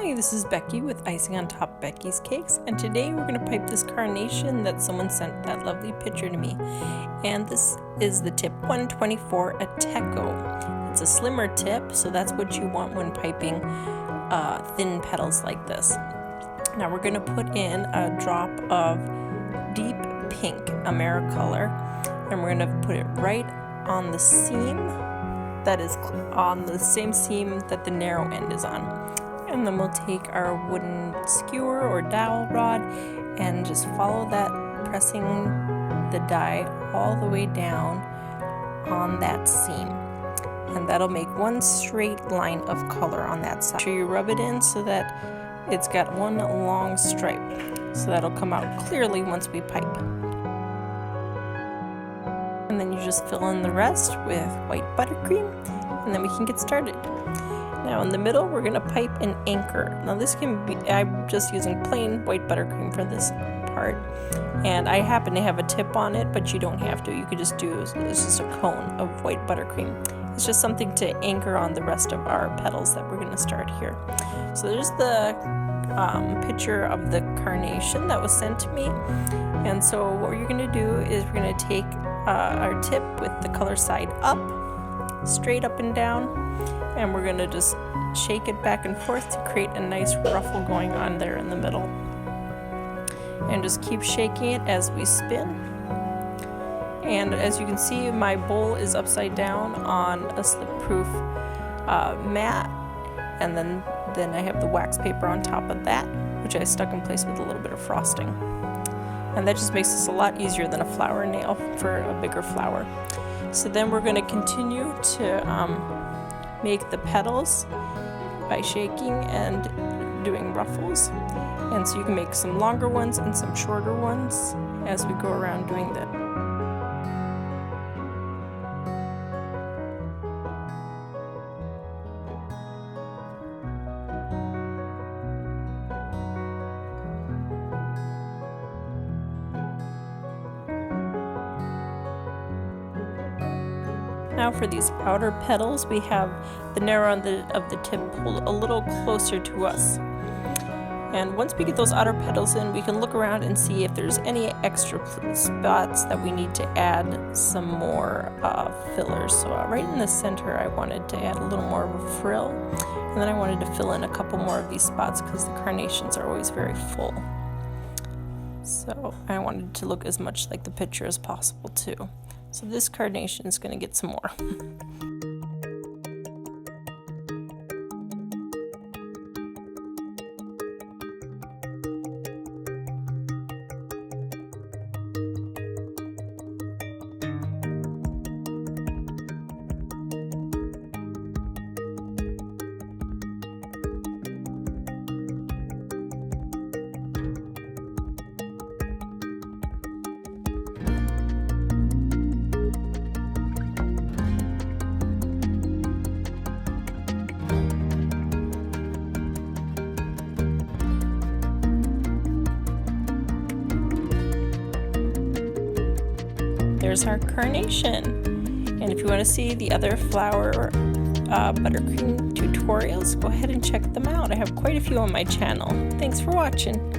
Hi, this is Becky with Icing on Top Becky's Cakes, and today we're going to pipe this carnation that someone sent that lovely picture to me. And this is the tip 124, a teco. It's a slimmer tip, so that's what you want when piping thin petals like this. Now we're going to put in a drop of deep pink americolor, and we're going to put it right on the seam that is on the same seam that the narrow end is on. And then we'll take our wooden skewer or dowel rod and just follow that, pressing the dye all the way down on that seam. And that'll make one straight line of color on that side. Make sure you rub it in so that it's got one long stripe. So that'll come out clearly once we pipe. And then you just fill in the rest with white buttercream, and then we can get started. Now in the middle, we're going to pipe an anchor. Now this can be, I'm just using plain white buttercream for this part, and I happen to have a tip on it, but you don't have to. You could just do, it's just a cone of white buttercream. It's just something to anchor on the rest of our petals that we're going to start here. So there's the picture of the carnation that was sent to me. And so what you're going to do is we're going to take our tip with the color side up, straight up and down, and we're going to just shake it back and forth to create a nice ruffle going on there in the middle. And just keep shaking it as we spin. And as you can see, my bowl is upside down on a slip-proof mat, and then I have the wax paper on top of that, which I stuck in place with a little bit of frosting. And that just makes this a lot easier than a flower nail for a bigger flower. So then we're going to continue to make the petals by shaking and doing ruffles. And so you can make some longer ones and some shorter ones as we go around doing that. Now for these outer petals, we have the narrow end of the tip pulled a little closer to us. And once we get those outer petals in, we can look around and see if there's any extra spots that we need to add some more fillers. So right in the center, I wanted to add a little more of a frill. And then I wanted to fill in a couple more of these spots because the carnations are always very full. So I wanted to look as much like the picture as possible too. So this carnation is going to get some more. There's our carnation. And if you want to see the other flower buttercream tutorials, go ahead and check them out. I have quite a few on my channel. Thanks for watching.